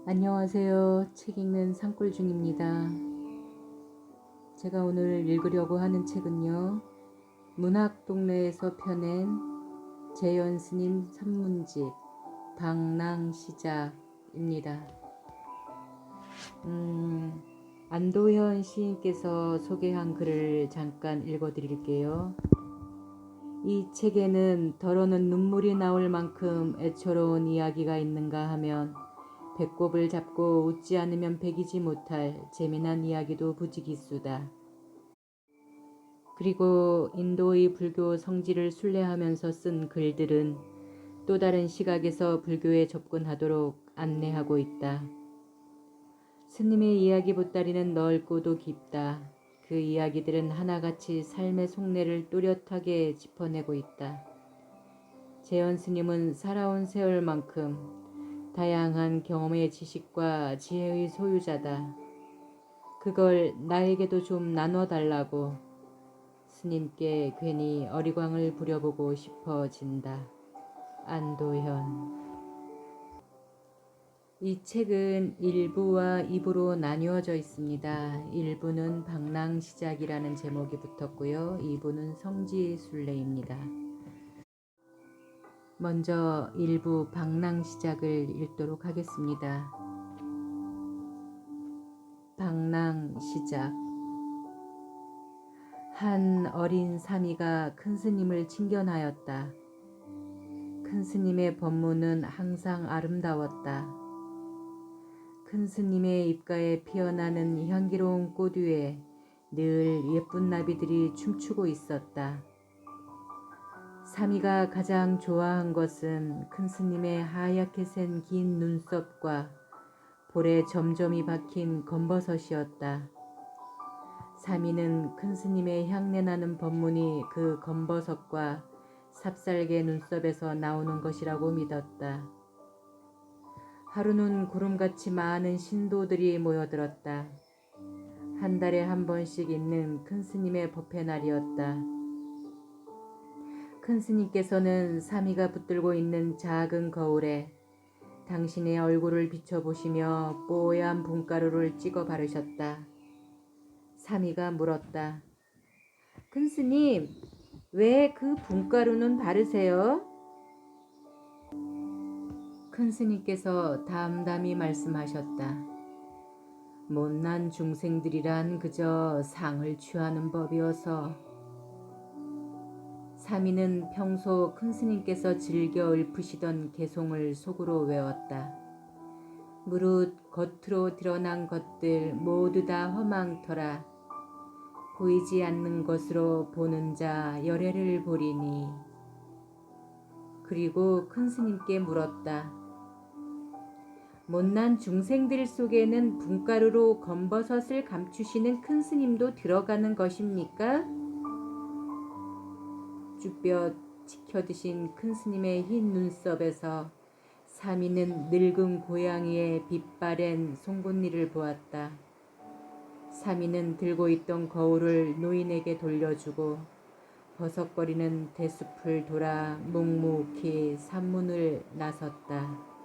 안녕하세요. 책 읽는 산골 중입니다. 제가 오늘 읽으려고 하는 책은요. 문학동네에서 펴낸 재현스님 산문집 방랑시작입니다. 안도현 시인께서 소개한 글을 잠깐 읽어드릴게요. 이 책에는 덜어는 눈물이 나올 만큼 애처로운 이야기가 있는가 하면 배꼽을 잡고 웃지 않으면 배기지 못할 재미난 이야기도 부지기수다. 그리고 인도의 불교 성지를 순례하면서 쓴 글들은 또 다른 시각에서 불교에 접근하도록 안내하고 있다. 스님의 이야기 보따리는 넓고도 깊다. 그 이야기들은 하나같이 삶의 속내를 또렷하게 짚어내고 있다. 재현 스님은 살아온 세월만큼 다양한 경험의 지식과 지혜의 소유자다. 그걸 나에게도 좀 나눠달라고 스님께 괜히 어리광을 부려보고 싶어진다. 안도현. 이 책은 1부와 2부로 나뉘어져 있습니다. 1부는 방랑시작이라는 제목이 붙었고요. 2부는 성지순례입니다. 먼저 1부 방랑시작을 읽도록 하겠습니다. 방랑시작. 한 어린 사미가 큰 스님을 친견하였다. 큰 스님의 법문은 항상 아름다웠다. 큰 스님의 입가에 피어나는 향기로운 꽃 위에 늘 예쁜 나비들이 춤추고 있었다. 사미가 가장 좋아한 것은 큰 스님의 하얗게 센 긴 눈썹과 볼에 점점이 박힌 검버섯이었다. 사미는 큰 스님의 향내나는 법문이 그 검버섯과 삽살개 눈썹에서 나오는 것이라고 믿었다. 하루는 구름같이 많은 신도들이 모여들었다. 한 달에 한 번씩 있는 큰 스님의 법회 날이었다. 큰 스님께서는 사미가 붙들고 있는 작은 거울에 당신의 얼굴을 비춰보시며 뽀얀 분가루를 찍어 바르셨다. 사미가 물었다. 큰 스님, 왜 그 분가루는 바르세요? 큰 스님께서 담담히 말씀하셨다. 못난 중생들이란 그저 상을 취하는 법이어서. 사미는 평소 큰 스님께서 즐겨 읊으시던 개송을 속으로 외웠다. 무릇 겉으로 드러난 것들 모두 다 허망터라. 보이지 않는 것으로 보는 자 열애를 보리니. 그리고 큰 스님께 물었다. 못난 중생들 속에는 분가루로 검버섯을 감추시는 큰 스님도 들어가는 것입니까? 쭈뼛 치켜드신 큰 스님의 흰 눈썹에서 사미는 늙은 고양이의 빛바랜 송곳니를 보았다. 사미는 들고 있던 거울을 노인에게 돌려주고 버석거리는 대숲을 돌아 묵묵히 산문을 나섰다.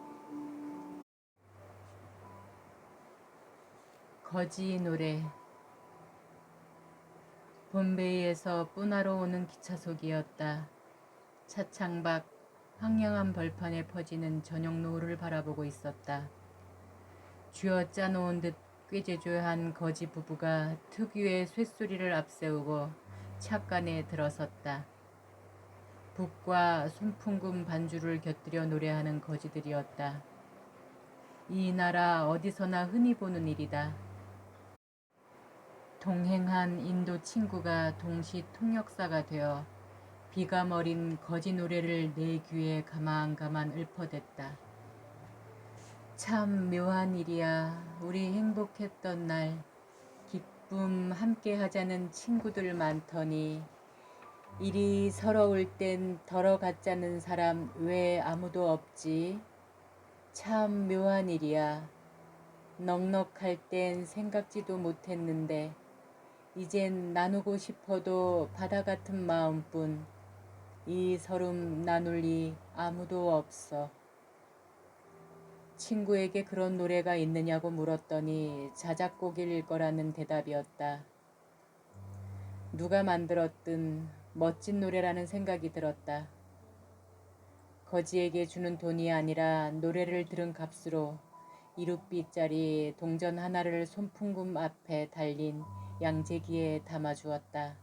거지 노래. bombay에서 뿌나로 오는 기차속이었다. 차창밖 황량한 벌판에 퍼지는 저녁 노을을 바라보고 있었다. 쥐어 짜놓은 듯 꾀죄죄한 거지 부부가 특유의 쇳소리를 앞세우고 차간에 들어섰다. 북과 손풍금 반주를 곁들여 노래하는 거지들이었다. 이 나라 어디서나 흔히 보는 일이다. 동행한 인도 친구가 동시 통역사가 되어 비감 어린 거지 노래를 내 귀에 가만가만 읊어댔다. 참 묘한 일이야. 우리 행복했던 날 기쁨 함께 하자는 친구들 많더니 이리 서러울 땐 덜어 갖자는 사람 왜 아무도 없지? 참 묘한 일이야. 넉넉할 땐 생각지도 못했는데 이젠 나누고 싶어도 바다 같은 마음뿐 이 서름 나눌 리 아무도 없어. 친구에게 그런 노래가 있느냐고 물었더니 자작곡일 거라는 대답이었다. 누가 만들었든 멋진 노래라는 생각이 들었다. 거지에게 주는 돈이 아니라 노래를 들은 값으로 2루피짜리 동전 하나를 손풍금 앞에 달린 양재기에 담아주었다.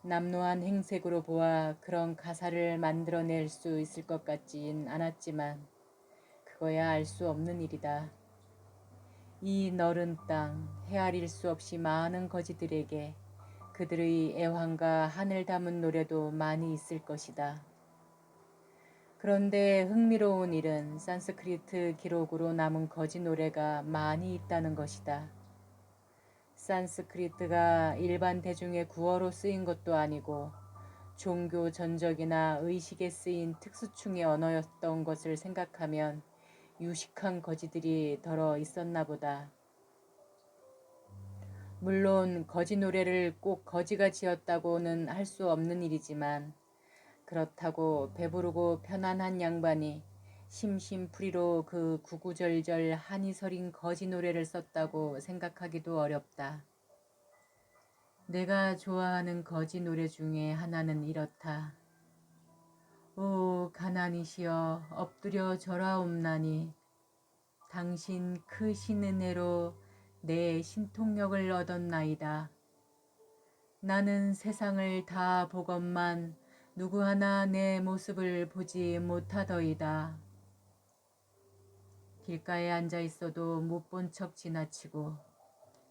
남노한 행색으로 보아 그런 가사를 만들어낼 수 있을 것 같진 않았지만 그거야 알 수 없는 일이다. 이 너른 땅 헤아릴 수 없이 많은 거지들에게 그들의 애환과 한을 담은 노래도 많이 있을 것이다. 그런데 흥미로운 일은 산스크리트 기록으로 남은 거지 노래가 많이 있다는 것이다. 산스크리트가 일반 대중의 구어로 쓰인 것도 아니고 종교 전적이나 의식에 쓰인 특수충의 언어였던 것을 생각하면 유식한 거지들이 덜어 있었나 보다. 물론 거지 노래를 꼭 거지가 지었다고는 할 수 없는 일이지만 그렇다고 배부르고 편안한 양반이 심심풀이로 그 구구절절 한이 서린 거지 노래를 썼다고 생각하기도 어렵다. 내가 좋아하는 거지 노래 중에 하나는 이렇다. 오 가난이시여 엎드려 절하옵나니 당신 크신 은혜로 내 신통력을 얻었나이다. 나는 세상을 다 보건만 누구 하나 내 모습을 보지 못하더이다. 길가에 앉아 있어도 못 본 척 지나치고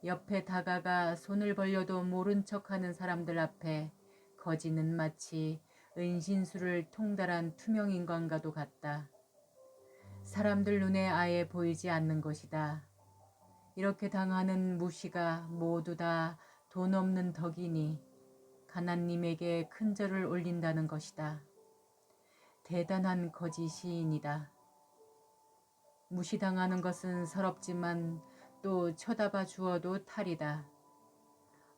옆에 다가가 손을 벌려도 모른 척하는 사람들 앞에 거지는 마치 은신술을 통달한 투명인간과도 같다. 사람들 눈에 아예 보이지 않는 것이다. 이렇게 당하는 무시가 모두 다 돈 없는 덕이니 가난님에게 큰 절을 올린다는 것이다. 대단한 거지 시인이다. 무시당하는 것은 서럽지만 또 쳐다봐 주어도 탈이다.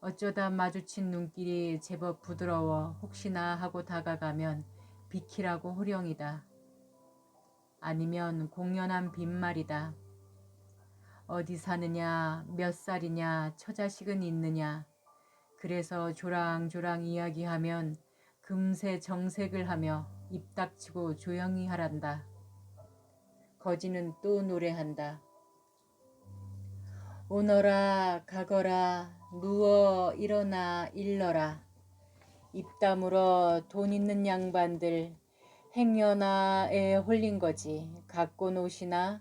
어쩌다 마주친 눈길이 제법 부드러워 혹시나 하고 다가가면 비키라고 호령이다. 아니면 공연한 빈말이다. 어디 사느냐, 몇 살이냐, 처자식은 있느냐. 그래서 조랑조랑 이야기하면 금세 정색을 하며 입 닥치고 조용히 하란다. 거지는 또 노래한다. 오너라 가거라 누워 일어나 일러라. 입 다물어 돈 있는 양반들 행여나에 홀린 거지 갖고 노시나.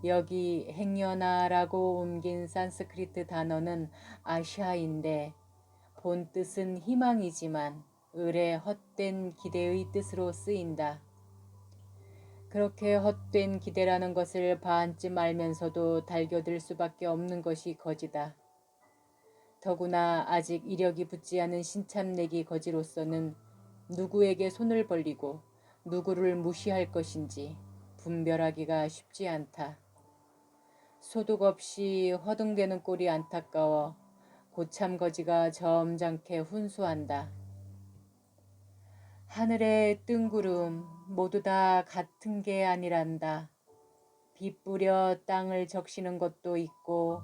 여기 행여나라고 옮긴 산스크리트 단어는 아시아인데 본 뜻은 희망이지만 을의 헛된 기대의 뜻으로 쓰인다. 그렇게 헛된 기대라는 것을 반쯤 알면서도 달겨들 수밖에 없는 것이 거지다. 더구나 아직 이력이 붙지 않은 신참내기 거지로서는 누구에게 손을 벌리고 누구를 무시할 것인지 분별하기가 쉽지 않다. 소득 없이 허둥대는 꼴이 안타까워 고참 거지가 점잖게 훈수한다. 하늘의 뜬구름 모두 다 같은 게 아니란다. 비 뿌려 땅을 적시는 것도 있고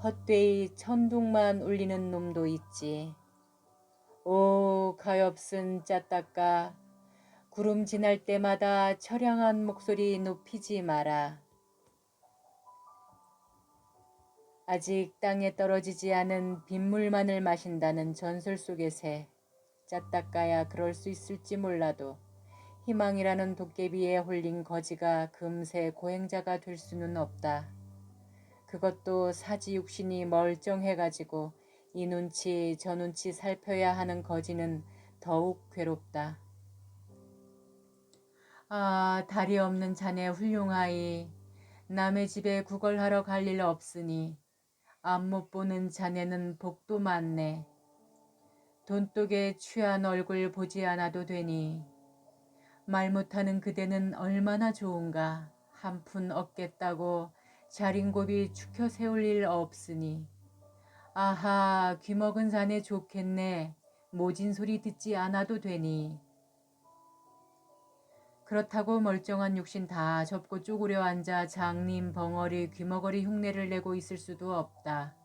헛되이 천둥만 울리는 놈도 있지. 오 가엾은 짜닦아 구름 지날 때마다 처량한 목소리 높이지 마라. 아직 땅에 떨어지지 않은 빗물만을 마신다는 전설 속의 새. 짜닦아야 그럴 수 있을지 몰라도 희망이라는 도깨비에 홀린 거지가 금세 고행자가 될 수는 없다. 그것도 사지육신이 멀쩡해가지고 이 눈치 저 눈치 살펴야 하는 거지는 더욱 괴롭다. 아 다리 없는 자네 훌륭하이. 남의 집에 구걸하러 갈 일 없으니 앞 못 보는 자네는 복도 많네. 돈독에 취한 얼굴 보지 않아도 되니 말 못하는 그대는 얼마나 좋은가. 한 푼 얻겠다고 자린고비 축혀 세울 일 없으니. 아하 귀먹은 자네 좋겠네. 모진 소리 듣지 않아도 되니. 그렇다고 멀쩡한 육신 다 접고 쪼그려 앉아 장님, 벙어리, 귀머거리 흉내를 내고 있을 수도 없다.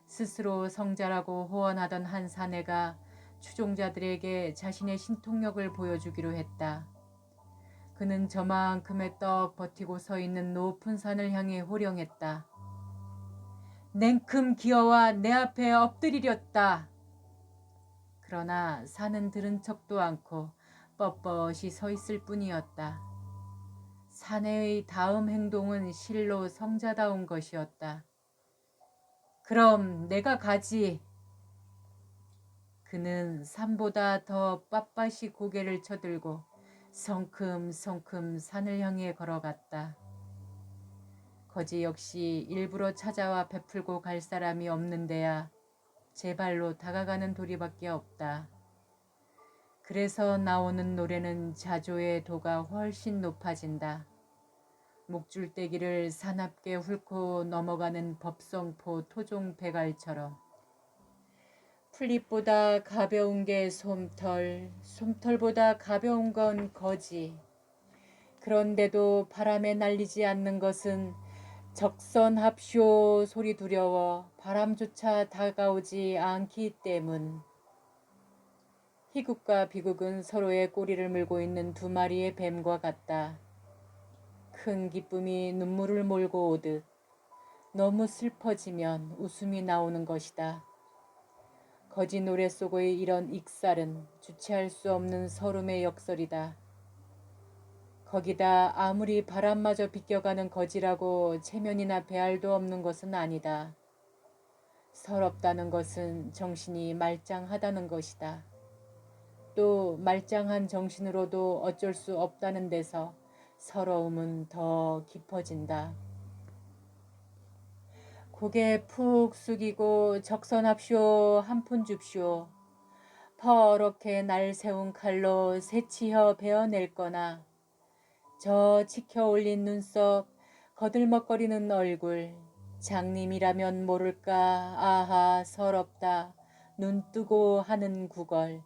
스스로 성자라고 호언하던 한 사내가 추종자들에게 자신의 신통력을 보여주기로 했다. 그는 저만큼에 떡 버티고 서 있는 높은 산을 향해 호령했다. 냉큼 기어와 내 앞에 엎드리렸다. 그러나 산은 들은 척도 않고 뻣뻣이 서 있을 뿐이었다. 사내의 다음 행동은 실로 성자다운 것이었다. 그럼 내가 가지. 그는 산보다 더 빳빳이 고개를 쳐들고 성큼성큼 산을 향해 걸어갔다. 거지 역시 일부러 찾아와 베풀고 갈 사람이 없는 데야 제 발로 다가가는 도리밖에 없다. 그래서 나오는 노래는 자조의 도가 훨씬 높아진다. 목줄대기를 사납게 훑고 넘어가는 법성포 토종 배갈처럼. 풀잎보다 가벼운 게 솜털, 솜털보다 가벼운 건 거지. 그런데도 바람에 날리지 않는 것은 적선합쇼 소리 두려워 바람조차 다가오지 않기 때문. 희국과 비국은 서로의 꼬리를 물고 있는 두 마리의 뱀과 같다. 큰 기쁨이 눈물을 몰고 오듯 너무 슬퍼지면 웃음이 나오는 것이다. 거지 노래 속의 이런 익살은 주체할 수 없는 서름의 역설이다. 거기다 아무리 바람마저 비껴가는 거지라고 체면이나 배알도 없는 것은 아니다. 서럽다는 것은 정신이 말짱하다는 것이다. 또 말짱한 정신으로도 어쩔 수 없다는 데서 서러움은 더 깊어진다. 고개 푹 숙이고 적선합쇼 한 푼 줍쇼. 퍼렇게 날 세운 칼로 새치혀 베어낼 거나 저 치켜 올린 눈썹 거들먹거리는 얼굴 장님이라면 모를까 아하 서럽다 눈 뜨고 하는 구걸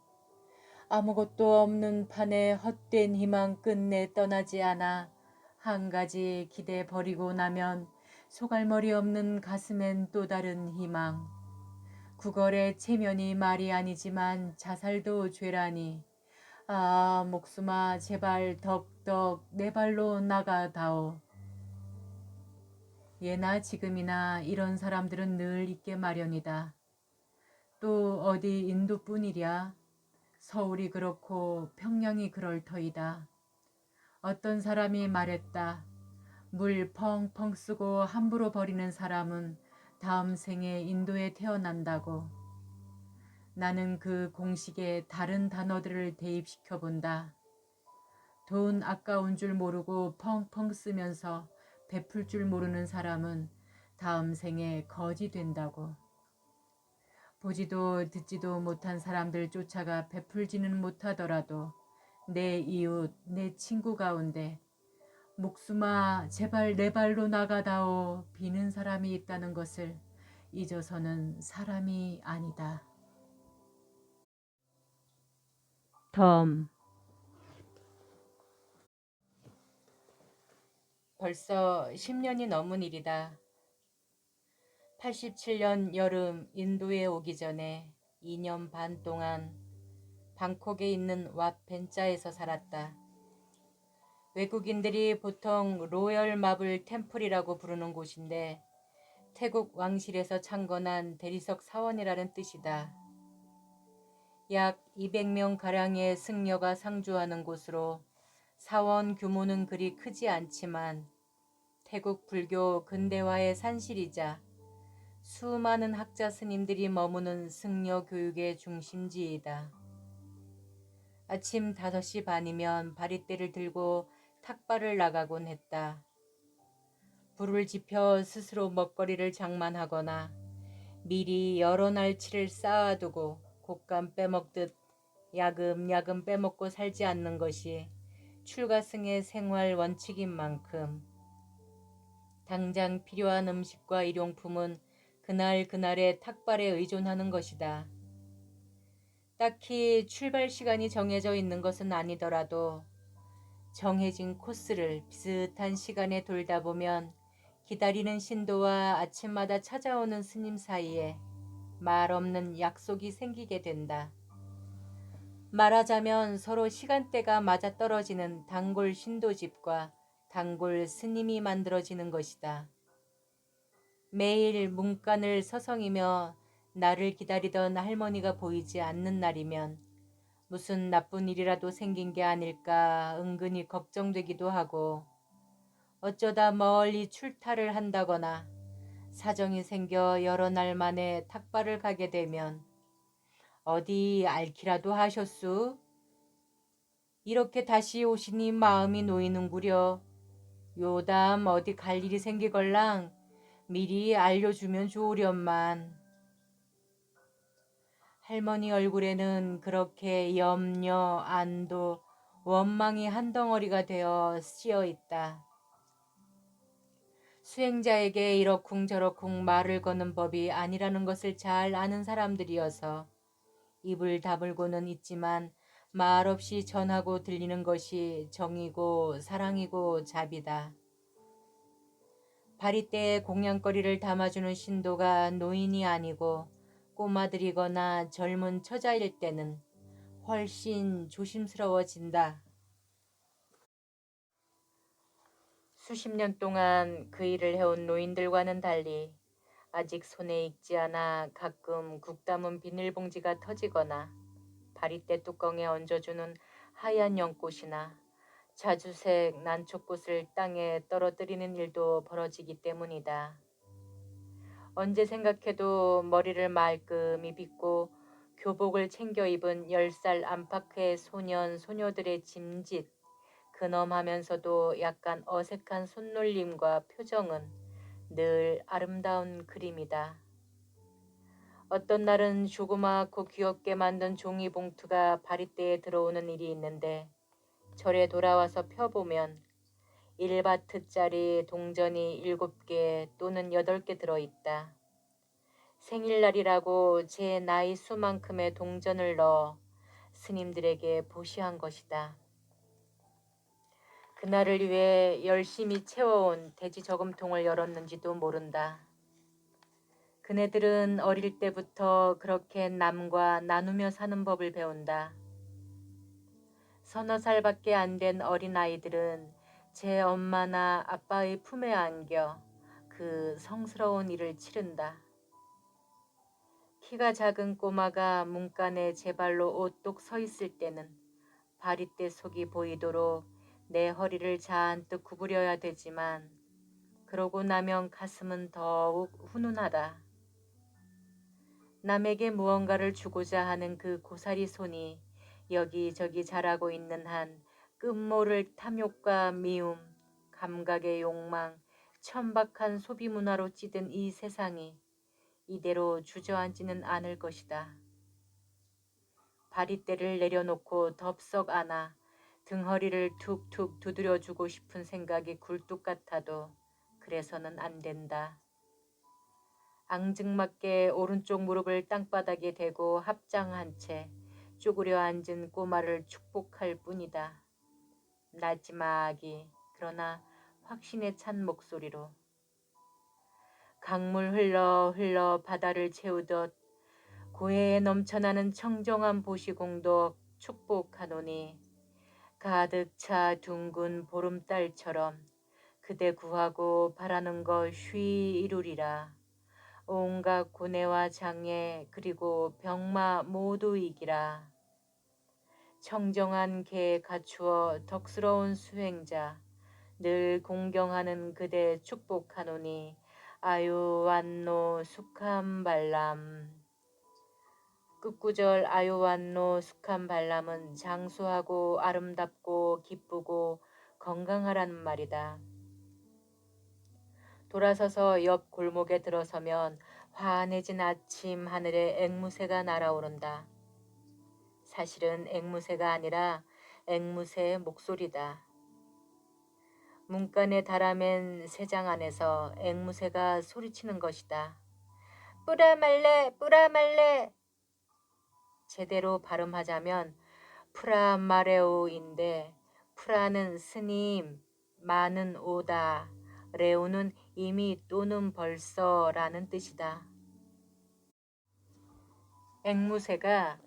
아무것도 없는 판에 헛된 희망 끝내 떠나지 않아 한 가지 기대 버리고 나면 소갈머리 없는 가슴엔 또 다른 희망 구걸의 체면이 말이 아니지만 자살도 죄라니 아 목숨아 제발 덕덕 내 발로 나가다오. 예나 지금이나 이런 사람들은 늘 있게 마련이다. 또 어디 인도뿐이랴. 서울이 그렇고 평양이 그럴 터이다. 어떤 사람이 말했다. 물 펑펑 쓰고 함부로 버리는 사람은 다음 생에 인도에 태어난다고. 나는 그 공식에 다른 단어들을 대입시켜 본다. 돈 아까운 줄 모르고 펑펑 쓰면서 베풀 줄 모르는 사람은 다음 생에 거지 된다고. 보지도 듣지도 못한 사람들 쫓아가 베풀지는 못하더라도 내 이웃, 내 친구 가운데 목숨아 제발 내 발로 나가다오 비는 사람이 있다는 것을 잊어서는 사람이 아니다. 덤 벌써 10년이 넘은 일이다. 87년 여름 인도에 오기 전에 2년 반 동안 방콕에 있는 왓 벤자에서 살았다. 외국인들이 보통 로열 마블 템플이라고 부르는 곳인데 태국 왕실에서 창건한 대리석 사원이라는 뜻이다. 약 200명가량의 승려가 상주하는 곳으로 사원 규모는 그리 크지 않지만 태국 불교 근대화의 산실이자 수많은 학자 스님들이 머무는 승려 교육의 중심지이다. 아침 5시 반이면 바리떼를 들고 탁발을 나가곤 했다. 불을 지펴 스스로 먹거리를 장만하거나 미리 여러 날치를 쌓아두고 곶감 빼먹듯 야금야금 빼먹고 살지 않는 것이 출가승의 생활 원칙인 만큼 당장 필요한 음식과 일용품은 그날 그날의 탁발에 의존하는 것이다. 딱히 출발 시간이 정해져 있는 것은 아니더라도 정해진 코스를 비슷한 시간에 돌다 보면 기다리는 신도와 아침마다 찾아오는 스님 사이에 말 없는 약속이 생기게 된다. 말하자면 서로 시간대가 맞아떨어지는 단골 신도집과 단골 스님이 만들어지는 것이다. 매일 문간을 서성이며 나를 기다리던 할머니가 보이지 않는 날이면 무슨 나쁜 일이라도 생긴 게 아닐까 은근히 걱정되기도 하고, 어쩌다 멀리 출타를 한다거나 사정이 생겨 여러 날 만에 탁발을 가게 되면 어디 앓기라도 하셨수? 이렇게 다시 오시니 마음이 놓이는구려. 요담 어디 갈 일이 생기걸랑 미리 알려주면 좋으련만. 할머니 얼굴에는 그렇게 염려, 안도, 원망이 한 덩어리가 되어 씌어 있다. 수행자에게 이러쿵저러쿵 말을 거는 법이 아니라는 것을 잘 아는 사람들이어서 입을 다물고는 있지만 말없이 전하고 들리는 것이 정이고 사랑이고 자비다. 바리떼에 공양거리를 담아주는 신도가 노인이 아니고 꼬마들이거나 젊은 처자일 때는 훨씬 조심스러워진다. 수십 년 동안 그 일을 해온 노인들과는 달리 아직 손에 익지 않아 가끔 국 담은 비닐봉지가 터지거나 바리떼 뚜껑에 얹어주는 하얀 연꽃이나 자주색 난초꽃을 땅에 떨어뜨리는 일도 벌어지기 때문이다. 언제 생각해도 머리를 말끔히 빗고 교복을 챙겨 입은 10살 안팎의 소년, 소녀들의 짐짓, 근엄하면서도 약간 어색한 손놀림과 표정은 늘 아름다운 그림이다. 어떤 날은 조그맣고 귀엽게 만든 종이봉투가 바리떼에 들어오는 일이 있는데 절에 돌아와서 펴보면 1바트짜리 동전이 7개 또는 8개 들어있다. 생일날이라고 제 나이 수만큼의 동전을 넣어 스님들에게 보시한 것이다. 그날을 위해 열심히 채워온 돼지 저금통을 열었는지도 모른다. 그네들은 어릴 때부터 그렇게 남과 나누며 사는 법을 배운다. 서너 살밖에 안 된 어린아이들은 제 엄마나 아빠의 품에 안겨 그 성스러운 일을 치른다. 키가 작은 꼬마가 문간에 제 발로 오똑 서 있을 때는 바리떼 속이 보이도록 내 허리를 잔뜩 구부려야 되지만 그러고 나면 가슴은 더욱 훈훈하다. 남에게 무언가를 주고자 하는 그 고사리 손이 여기저기 자라고 있는 한 끝모를 탐욕과 미움, 감각의 욕망, 천박한 소비 문화로 찌든 이 세상이 이대로 주저앉지는 않을 것이다. 바리떼를 내려놓고 덥석 안아 등허리를 툭툭 두드려주고 싶은 생각이 굴뚝 같아도 그래서는 안 된다. 앙증맞게 오른쪽 무릎을 땅바닥에 대고 합장한 채 쪼그려 앉은 꼬마를 축복할 뿐이다. 나지막이 그러나 확신에 찬 목소리로 강물 흘러 흘러 바다를 채우듯 고해에 넘쳐나는 청정한 보시공도 축복하노니 가득 차 둥근 보름달처럼 그대 구하고 바라는 것 쉬 이루리라. 온갖 고뇌와 장애 그리고 병마 모두 이기라. 청정한 개 갖추어 덕스러운 수행자 늘 공경하는 그대 축복하노니 아유완노 수캄발람. 끝구절 아유완노 수캄발람은 장수하고 아름답고 기쁘고 건강하라는 말이다. 돌아서서 옆 골목에 들어서면 환해진 아침 하늘에 앵무새가 날아오른다. 사실은 앵무새가 아니라 앵무새의 목소리다. 문간에 달아맨 새장 안에서 앵무새가 소리치는 것이다. 뿌라말레 뿌라말레. 제대로 발음하자면 프라마레오인데 쿠라는 스님, 마는 오다, 레오는 이미 또는 벌써 라는 뜻이다. 앵무새가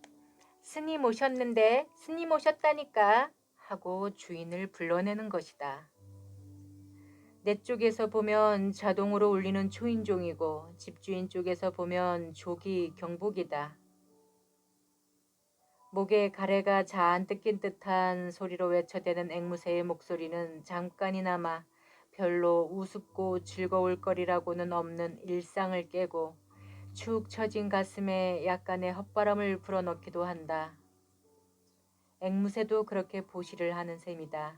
스님 오셨는데 스님 오셨다니까 하고 주인을 불러내는 것이다. 내 쪽에서 보면 자동으로 울리는 초인종이고 집주인 쪽에서 보면 조기 경보기다. 목에 가래가 잔뜩 낀 듯한 소리로 외쳐대는 앵무새의 목소리는 잠깐이나마 별로 우습고 즐거울 거리라고는 없는 일상을 깨고 축 처진 가슴에 약간의 헛바람을 불어넣기도 한다. 앵무새도 그렇게 보시를 하는 셈이다.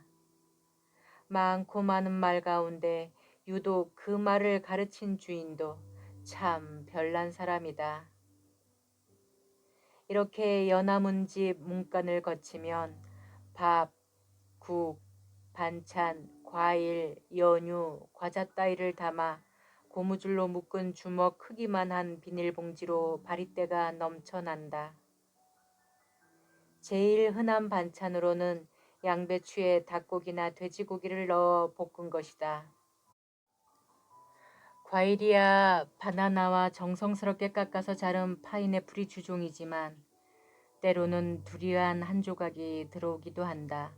많고 많은 말 가운데 유독 그 말을 가르친 주인도 참 별난 사람이다. 이렇게 연화문집 문간을 거치면 밥, 국, 반찬, 과일, 연유, 과자 따위를 담아 고무줄로 묶은 주먹 크기만 한 비닐봉지로 바리떼가 넘쳐난다. 제일 흔한 반찬으로는 양배추에 닭고기나 돼지고기를 넣어 볶은 것이다. 과일이야 바나나와 정성스럽게 깎아서 자른 파인애플이 주종이지만 때로는 두리안 한 조각이 들어오기도 한다.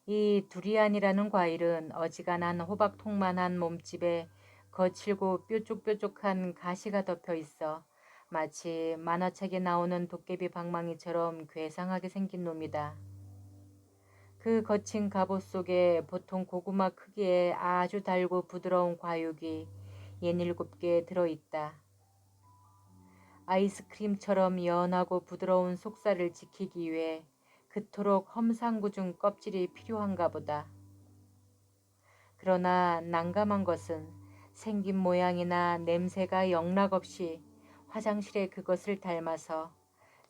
이 두리안이라는 과일은 어지간한 호박통만한 몸집에 거칠고 뾰족뾰족한 가시가 덮여 있어 마치 만화책에 나오는 도깨비 방망이처럼 괴상하게 생긴 놈이다. 그 거친 갑옷 속에 보통 고구마 크기의 아주 달고 부드러운 과육이 67개 들어있다. 아이스크림처럼 연하고 부드러운 속살을 지키기 위해 그토록 험상궂은 껍질이 필요한가 보다. 그러나 난감한 것은 생긴 모양이나 냄새가 영락없이 화장실에 그것을 닮아서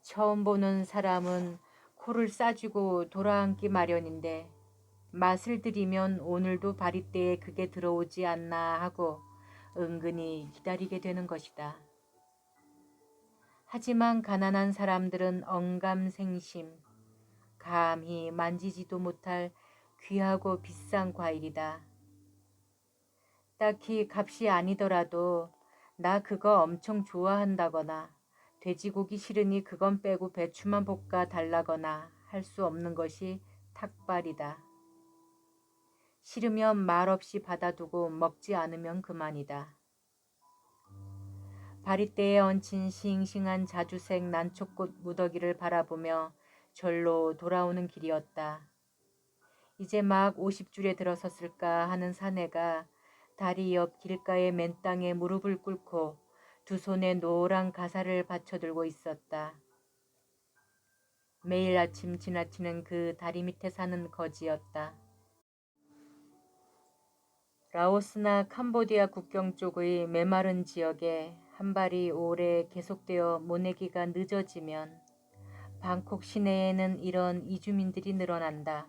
처음 보는 사람은 코를 싸쥐고 돌아앉기 마련인데 맛을 들이면 오늘도 바리떼에 그게 들어오지 않나 하고 은근히 기다리게 되는 것이다. 하지만 가난한 사람들은 언감생심, 감히 만지지도 못할 귀하고 비싼 과일이다. 딱히 값이 아니더라도 나 그거 엄청 좋아한다거나 돼지고기 싫으니 그건 빼고 배추만 볶아 달라거나 할 수 없는 것이 탁발이다. 싫으면 말없이 받아두고 먹지 않으면 그만이다. 바리떼에 얹힌 싱싱한 자주색 난초꽃 무더기를 바라보며 절로 돌아오는 길이었다. 이제 막 50줄에 들어섰을까 하는 사내가 다리 옆 길가의 맨땅에 무릎을 꿇고 두 손에 노란 가사를 받쳐들고 있었다. 매일 아침 지나치는 그 다리 밑에 사는 거지였다. 라오스나 캄보디아 국경 쪽의 메마른 지역에 한 발이 오래 계속되어 모내기가 늦어지면 방콕 시내에는 이런 이주민들이 늘어난다.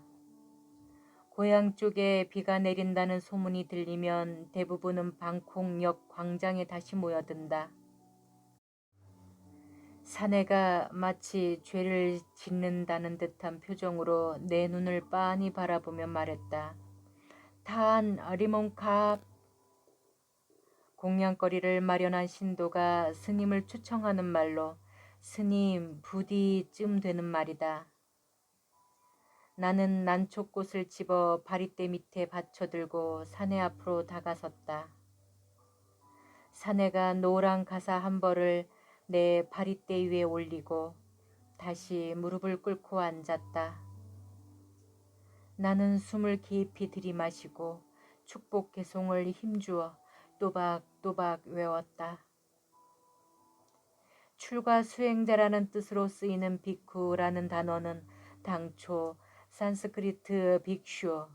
고향 쪽에 비가 내린다는 소문이 들리면 대부분은 방콕역 광장에 다시 모여든다. 사내가 마치 죄를 짓는다는 듯한 표정으로 내 눈을 빤히 바라보며 말했다. 탄 리몬캅. 공양거리를 마련한 신도가 스님을 초청하는 말로 스님 부디쯤 되는 말이다. 나는 난초꽃을 집어 바리떼 밑에 받쳐들고 사내 앞으로 다가섰다. 사내가 노란 가사 한 벌을 내 바리떼 위에 올리고 다시 무릎을 꿇고 앉았다. 나는 숨을 깊이 들이마시고 축복 개송을 힘주어 또박또박 외웠다. 출가 수행자라는 뜻으로 쓰이는 비쿠라는 단어는 당초 산스크리트 빅슈,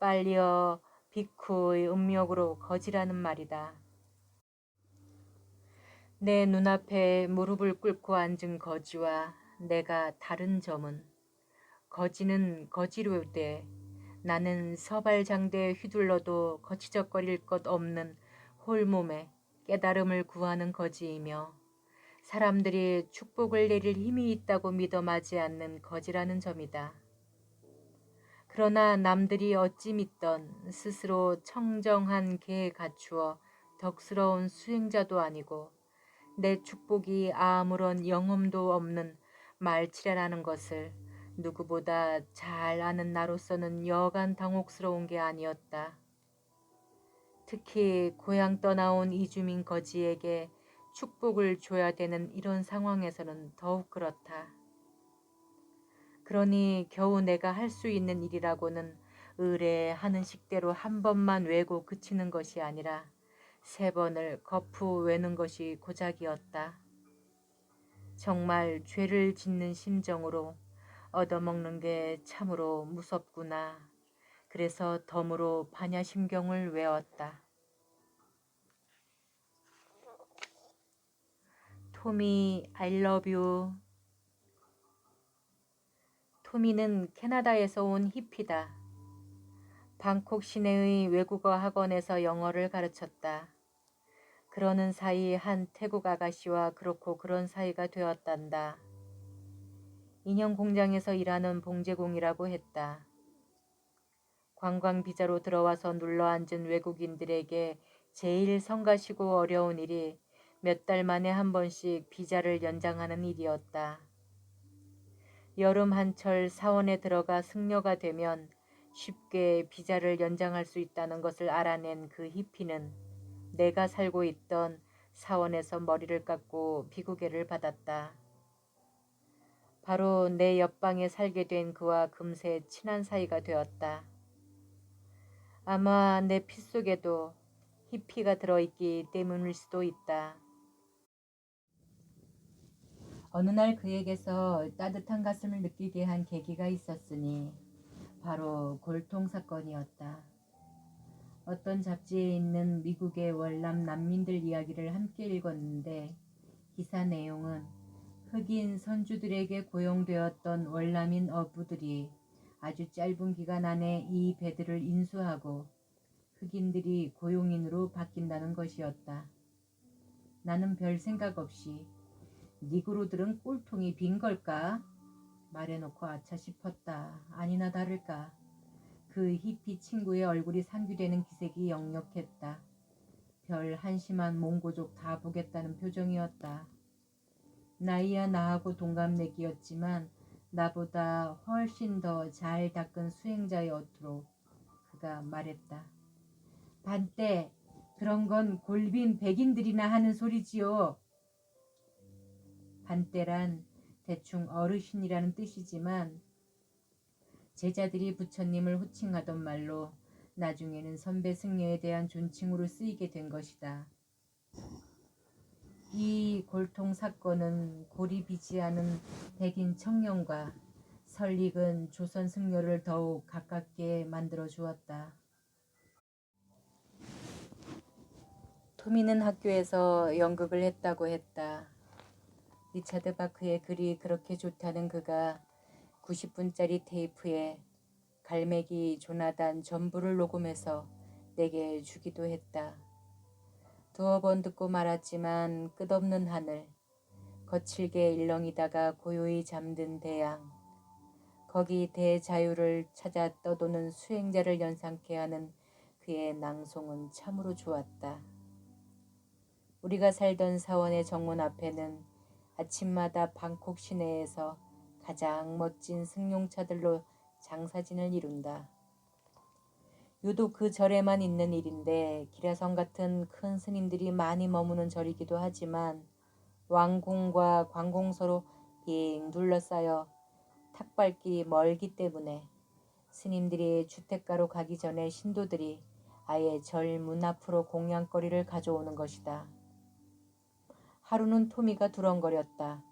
빨리어 비쿠의 음력으로 거지라는 말이다. 내 눈앞에 무릎을 꿇고 앉은 거지와 내가 다른 점은 거지는 거지로되 나는 서발장대에 휘둘러도 거치적거릴 것 없는 홀몸에 깨달음을 구하는 거지이며 사람들이 축복을 내릴 힘이 있다고 믿어 마지 않는 거지라는 점이다. 그러나 남들이 어찌 믿던 스스로 청정한 개에 갖추어 덕스러운 수행자도 아니고 내 축복이 아무런 영험도 없는 말치라라는 것을 누구보다 잘 아는 나로서는 여간 당혹스러운 게 아니었다. 특히 고향 떠나온 이주민 거지에게 축복을 줘야 되는 이런 상황에서는 더욱 그렇다. 그러니 겨우 내가 할 수 있는 일이라고는 의뢰하는 식대로 한 번만 외고 그치는 것이 아니라 3번을 거푸 외는 것이 고작이었다. 정말 죄를 짓는 심정으로 얻어먹는 게 참으로 무섭구나. 그래서 덤으로 반야심경을 외웠다. 토미, I love you. 토미는 캐나다에서 온 히피다. 방콕 시내의 외국어 학원에서 영어를 가르쳤다. 그러는 사이 한 태국 아가씨와 그렇고 그런 사이가 되었단다. 인형 공장에서 일하는 봉제공이라고 했다. 관광 비자로 들어와서 눌러앉은 외국인들에게 제일 성가시고 어려운 일이 몇 달 만에 한 번씩 비자를 연장하는 일이었다. 여름 한철 사원에 들어가 승려가 되면 쉽게 비자를 연장할 수 있다는 것을 알아낸 그 히피는 내가 살고 있던 사원에서 머리를 깎고 비구개를 받았다. 바로 내 옆방에 살게 된 그와 금세 친한 사이가 되었다. 아마 내 피 속에도 히피가 들어있기 때문일 수도 있다. 어느 날 그에게서 따뜻한 가슴을 느끼게 한 계기가 있었으니 바로 골통 사건이었다. 어떤 잡지에 있는 미국의 월남 난민들 이야기를 함께 읽었는데 기사 내용은 흑인 선주들에게 고용되었던 월남인 어부들이 아주 짧은 기간 안에 이 배들을 인수하고 흑인들이 고용인으로 바뀐다는 것이었다. 나는 별 생각 없이 니그로들은 꼴통이 빈 걸까? 말해놓고 아차 싶었다. 아니나 다를까. 그 히피 친구의 얼굴이 상기되는 기색이 역력했다. 별 한심한 몽고족 다 보겠다는 표정이었다. 나이야 나하고 동갑내기였지만 나보다 훨씬 더 잘 닦은 수행자의 어투로 그가 말했다. 반때 그런 건 골빈 백인들이나 하는 소리지요. 반때란 대충 어르신이라는 뜻이지만 제자들이 부처님을 호칭하던 말로 나중에는 선배 승려에 대한 존칭으로 쓰이게 된 것이다. 이 골통 사건은 고리비지하는 백인 청년과 설익은 조선 승려를 더욱 가깝게 만들어 주었다. 토미는 학교에서 연극을 했다고 했다. 리차드 바크의 글이 그렇게 좋다는 그가 90분짜리 테이프에 갈매기 조나단 전부를 녹음해서 내게 주기도 했다. 2번 듣고 말았지만 끝없는 하늘, 거칠게 일렁이다가 고요히 잠든 대양, 거기 대자유를 찾아 떠도는 수행자를 연상케 하는 그의 낭송은 참으로 좋았다. 우리가 살던 사원의 정문 앞에는 아침마다 방콕 시내에서 가장 멋진 승용차들로 장사진을 이룬다. 유독 그 절에만 있는 일인데 기라성 같은 큰 스님들이 많이 머무는 절이기도 하지만 왕궁과 관공서로 빙 둘러싸여 탁발길이 멀기 때문에 스님들이 주택가로 가기 전에 신도들이 아예 절 문 앞으로 공양거리를 가져오는 것이다. 하루는 토미가 두렁거렸다.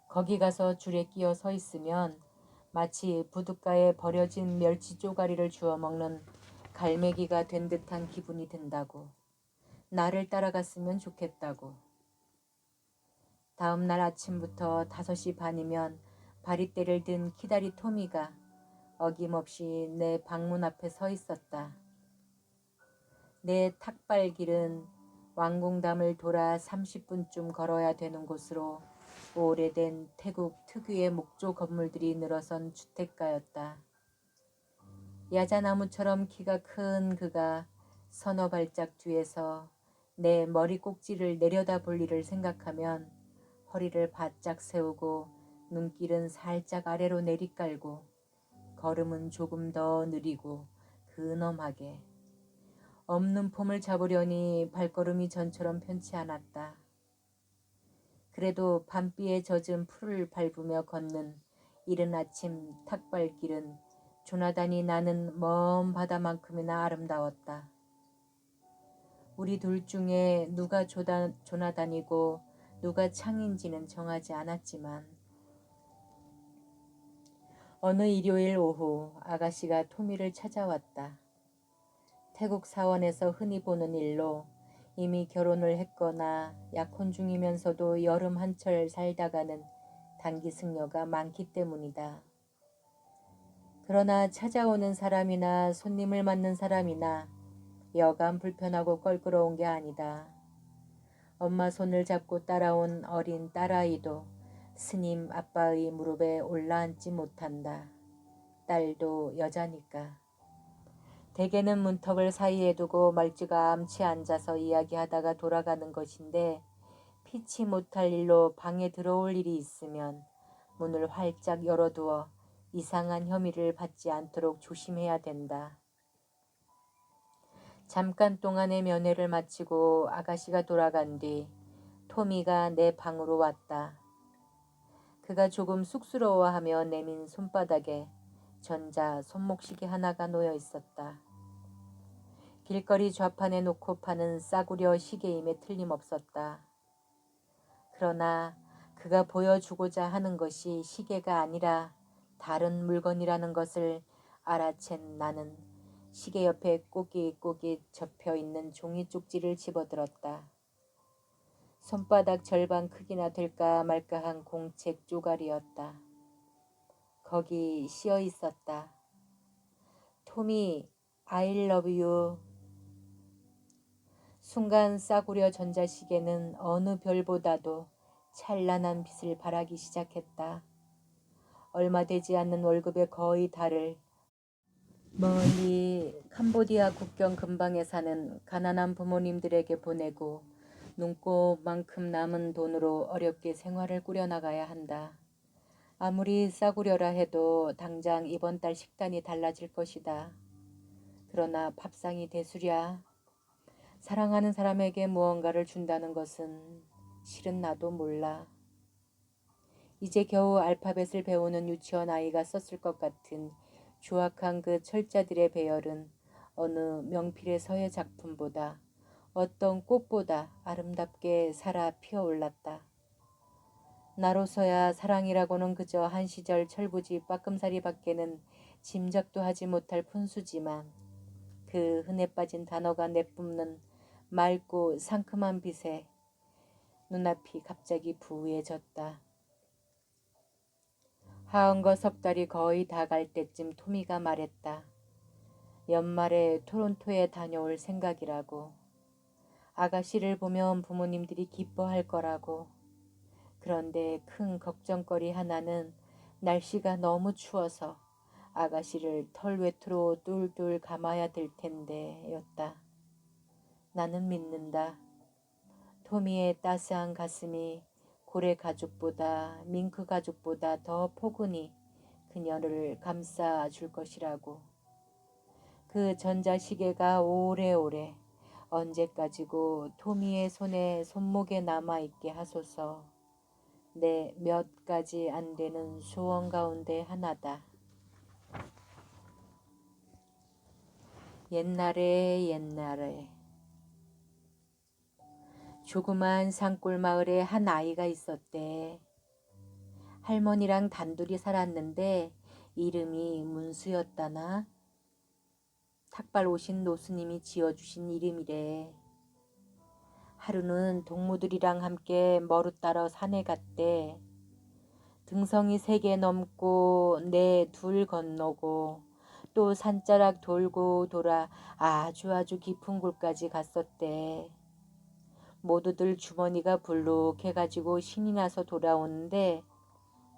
거기 가서 줄에 끼어 서 있으면 마치 부둣가에 버려진 멸치 쪼가리를 주워 먹는 갈매기가 된 듯한 기분이 든다고. 나를 따라갔으면 좋겠다고. 다음 날 아침부터 5시 반이면 바리떼를 든 키다리 토미가 어김없이 내 방문 앞에 서 있었다. 내 탁발길은 왕궁담을 돌아 30분쯤 걸어야 되는 곳으로 오래된 태국 특유의 목조 건물들이 늘어선 주택가였다. 야자나무처럼 키가 큰 그가 서너 발짝 뒤에서 내 머리 꼭지를 내려다볼 일을 생각하면 허리를 바짝 세우고 눈길은 살짝 아래로 내리깔고 걸음은 조금 더 느리고 근엄하게 없는 폼을 잡으려니 발걸음이 전처럼 편치 않았다. 그래도 밤비에 젖은 풀을 밟으며 걷는 이른 아침 탁발길은 조나단이 나는 먼 바다만큼이나 아름다웠다. 우리 둘 중에 누가 조나단이고 누가 창인지는 정하지 않았지만 어느 일요일 오후 아가씨가 토미를 찾아왔다. 태국 사원에서 흔히 보는 일로 이미 결혼을 했거나 약혼 중이면서도 여름 한철 살다가는 단기 승려가 많기 때문이다. 그러나 찾아오는 사람이나 손님을 맞는 사람이나 여간 불편하고 껄끄러운 게 아니다. 엄마 손을 잡고 따라온 어린 딸아이도 스님 아빠의 무릎에 올라앉지 못한다. 딸도 여자니까. 대개는 문턱을 사이에 두고 멀찌감치 앉아서 이야기하다가 돌아가는 것인데 피치 못할 일로 방에 들어올 일이 있으면 문을 활짝 열어두어 이상한 혐의를 받지 않도록 조심해야 된다. 잠깐 동안의 면회를 마치고 아가씨가 돌아간 뒤 토미가 내 방으로 왔다. 그가 조금 쑥스러워하며 내민 손바닥에 전자 손목시계 하나가 놓여 있었다. 길거리 좌판에 놓고 파는 싸구려 시계임에 틀림없었다. 그러나 그가 보여주고자 하는 것이 시계가 아니라 다른 물건이라는 것을 알아챈 나는 시계 옆에 꼬깃꼬깃 접혀있는 종이 쪽지를 집어들었다. 손바닥 절반 크기나 될까 말까한 공책 쪼가리였다. 거기 씌어 있었다. 토미, I love you. 순간 싸구려 전자시계는 어느 별보다도 찬란한 빛을 발하기 시작했다. 얼마 되지 않는 월급에 거의 달을 멀리 캄보디아 국경 근방에 사는 가난한 부모님들에게 보내고 눈곱만큼 남은 돈으로 어렵게 생활을 꾸려나가야 한다. 아무리 싸구려라 해도 당장 이번 달 식단이 달라질 것이다. 그러나 밥상이 대수랴. 사랑하는 사람에게 무언가를 준다는 것은 실은 나도 몰라. 이제 겨우 알파벳을 배우는 유치원 아이가 썼을 것 같은 조악한 그 철자들의 배열은 어느 명필의 서예 작품보다 어떤 꽃보다 아름답게 살아 피어올랐다. 나로서야 사랑이라고는 그저 한 시절 철부지 빠끔사리밖에는 짐작도 하지 못할 푼수지만 그 흔해 빠진 단어가 내뿜는 맑고 상큼한 빛에 눈앞이 갑자기 부해졌다. 하은거 석 달이 거의 다 갈 때쯤 토미가 말했다. 연말에 토론토에 다녀올 생각이라고. 아가씨를 보면 부모님들이 기뻐할 거라고. 그런데 큰 걱정거리 하나는 날씨가 너무 추워서 아가씨를 털외투로 뚫뚫 감아야 될 텐데 였다. 나는 믿는다. 토미의 따스한 가슴이 고래 가죽보다 밍크 가죽보다 더 포근히 그녀를 감싸줄 것이라고. 그 전자시계가 오래오래 언제까지고 토미의 손에 손목에 남아있게 하소서. 내 몇 가지 안 되는 소원 가운데 하나다. 옛날에 조그만 산골 마을에 한 아이가 있었대. 할머니랑 단둘이 살았는데 이름이 문수였다나? 탁발 오신 노스님이 지어주신 이름이래. 하루는 동무들이랑 함께 머루 따러 산에 갔대. 등성이 3개 넘고 내 둘 건너고 또 산자락 돌고 돌아 아주 깊은 곳까지 갔었대. 모두들 주머니가 불룩해가지고 신이 나서 돌아오는데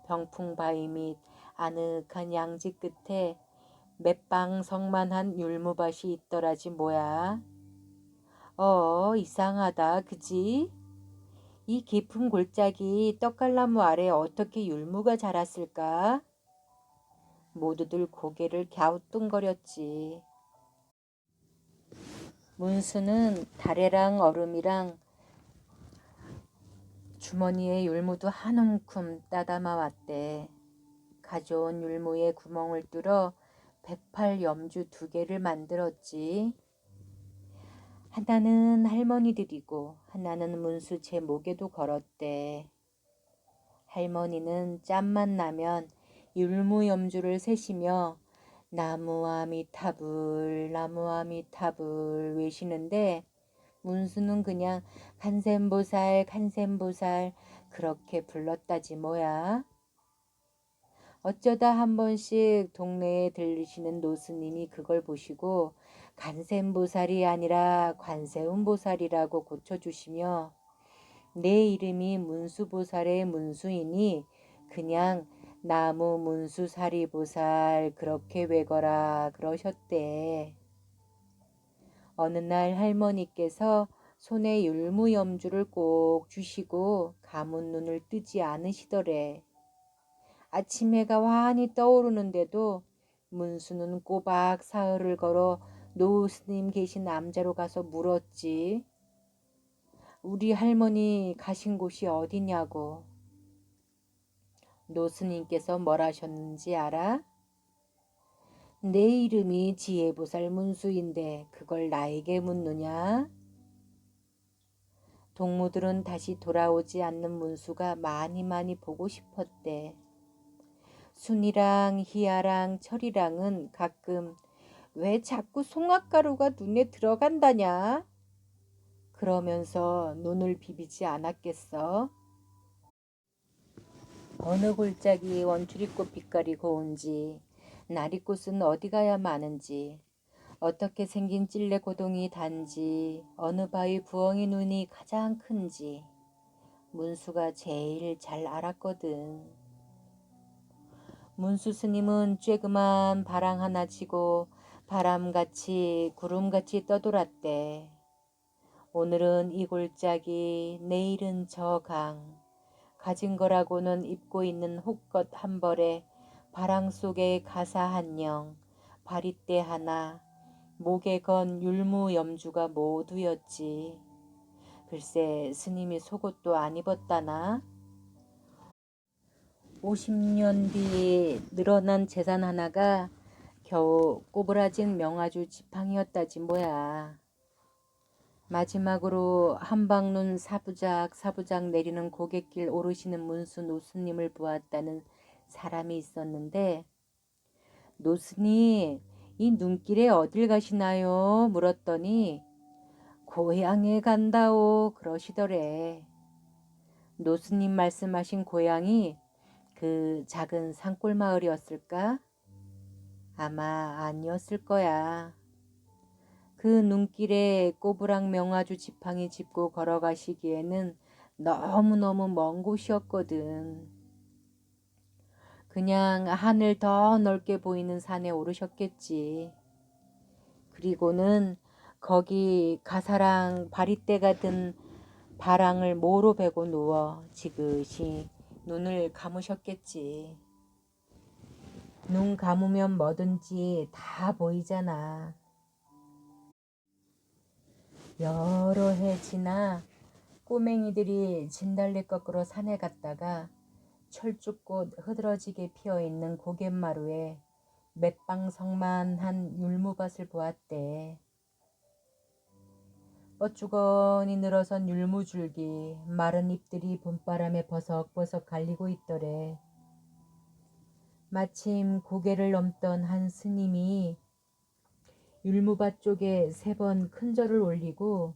병풍바위 밑 아늑한 양지 끝에 맷방석만한 율무밭이 있더라지 뭐야. 이상하다 그지? 이 깊은 골짜기 떡갈나무 아래 어떻게 율무가 자랐을까? 모두들 고개를 갸우뚱거렸지. 문수는 다래랑 얼음이랑 주머니에 율무도 한 움큼 따담아 왔대. 가져온 율무에 구멍을 뚫어 108염주 2개를 만들었지. 하나는 할머니들이고 하나는 문수 제 목에도 걸었대. 할머니는 짬만 나면 율무염주를 세시며 나무아미타불 나무아미타불 외시는데 문수는 그냥 간센보살 간센보살 그렇게 불렀다지 뭐야. 어쩌다 한 번씩 동네에 들리시는 노스님이 그걸 보시고 간센보살이 아니라 관세음보살이라고 고쳐주시며 내 이름이 문수보살의 문수이니 그냥 나무 문수사리보살 그렇게 외거라 그러셨대. 어느 날 할머니께서 손에 율무염주를 꼭 쥐시고 감은 눈을 뜨지 않으시더래. 아침 해가 환히 떠오르는데도 문수는 꼬박 사흘을 걸어 노스님 계신 남자로 가서 물었지. 우리 할머니 가신 곳이 어디냐고. 노스님께서 뭘 하셨는지 알아? 내 이름이 지혜보살 문수인데 그걸 나에게 묻느냐? 동무들은 다시 돌아오지 않는 문수가 많이 보고 싶었대. 순이랑 희아랑 철이랑은 가끔 왜 자꾸 송악가루가 눈에 들어간다냐? 그러면서 눈을 비비지 않았겠어? 어느 골짜기 원추리꽃 빛깔이 고운지 나리꽃은 어디 가야 많은지 어떻게 생긴 찔레고동이 단지 어느 바위 부엉이 눈이 가장 큰지 문수가 제일 잘 알았거든. 문수 스님은 쬐그만 바람 하나 치고 바람같이 구름같이 떠돌았대. 오늘은 이 골짜기 내일은 저 강 가진 거라고는 입고 있는 혹것 한 벌에 바람 속에 가사 한 영 바리떼 하나 목에 건 율무 염주가 모두였지. 글쎄 스님이 속옷도 안 입었다나? 50년 뒤 늘어난 재산 하나가 겨우 꼬부라진 명아주 지팡이였다지 뭐야. 마지막으로 한방눈 사부작 내리는 고갯길 오르시는 문수 노스님을 보았다는 사람이 있었는데 노스님 이 눈길에 어딜 가시나요? 물었더니 고향에 간다오 그러시더래. 노스님 말씀하신 고향이 그 작은 산골 마을이었을까? 아마 아니었을 거야. 그 눈길에 꼬부랑 명아주 지팡이 짚고 걸어가시기에는 너무너무 먼 곳이었거든. 그냥 하늘 더 넓게 보이는 산에 오르셨겠지. 그리고는 거기 가사랑 바리떼가 든 바랑을 모로 베고 누워 지그시 눈을 감으셨겠지. 눈 감으면 뭐든지 다 보이잖아. 여러 해 지나 꼬맹이들이 진달래 꺾으러 산에 갔다가 철쭉꽃 흐드러지게 피어있는 고갯마루에 맷방석만한 율무밭을 보았대. 뻗주거니 늘어선 율무줄기 마른 잎들이 봄바람에 버석버석 갈리고 있더래. 마침 고개를 넘던 한 스님이 율무밭 쪽에 3번 큰 절을 올리고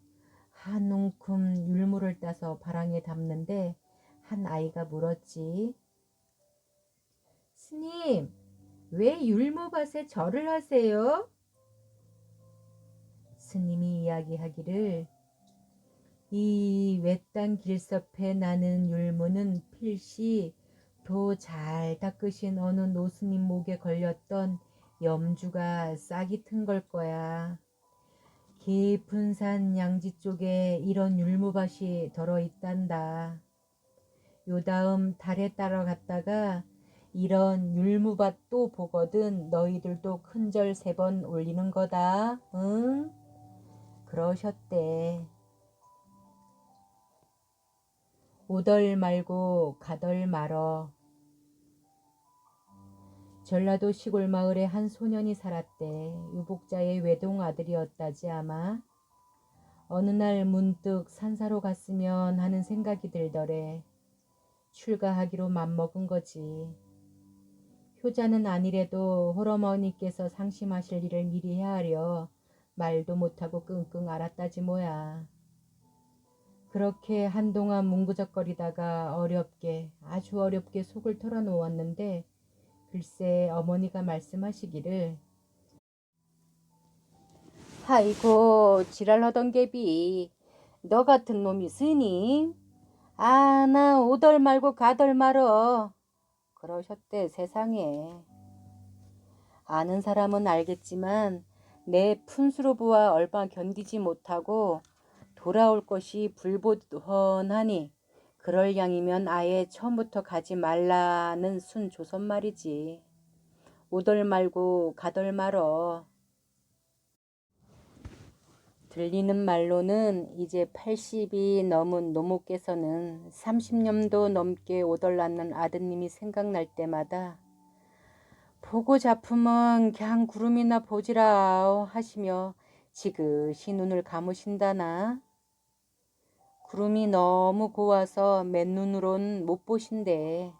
한 움큼 율무를 따서 바랑에 담는데 한 아이가 물었지. 스님, 왜 율무밭에 절을 하세요? 스님이 이야기하기를 이 외딴 길섭에 나는 율무는 필시 도 잘 닦으신 어느 노스님 목에 걸렸던 염주가 싹이 튼 걸 거야. 깊은 산 양지 쪽에 이런 율무밭이 덜어 있단다. 요다음 달에 따라갔다가 이런 율무밭 또 보거든 너희들도 큰절 3번 올리는 거다. 응? 그러셨대. 오덜 말고 가덜 말어. 전라도 시골 마을에 한 소년이 살았대. 유복자의 외동 아들이었다지 아마. 어느 날 문득 산사로 갔으면 하는 생각이 들더래. 출가하기로 맘먹은 거지. 효자는 아니래도 홀어머니께서 상심하실 일을 미리 헤아려 말도 못하고 끙끙 앓았다지 뭐야. 그렇게 한동안 뭉구적거리다가 어렵게 아주 어렵게 속을 털어놓았는데 글쎄 어머니가 말씀하시기를 아이고 지랄하던 개비 너 같은 놈이 있으니? 아 나 오덜 말고 가덜 말어 그러셨대 세상에. 아는 사람은 알겠지만 내 푼수로부와 얼마 견디지 못하고 돌아올 것이 불보헌하니 그럴 양이면 아예 처음부터 가지 말라는 순 조선 말이지. 오덜 말고 가덜 말어. 들리는 말로는 이제 80이 넘은 노모께서는 30년도 넘게 오덜났는 아드님이 생각날 때마다 보고 잡으면 그냥 구름이나 보지라 하시며 지그시 눈을 감으신다나. 구름이 너무 고와서 맨눈으론 못 보신대.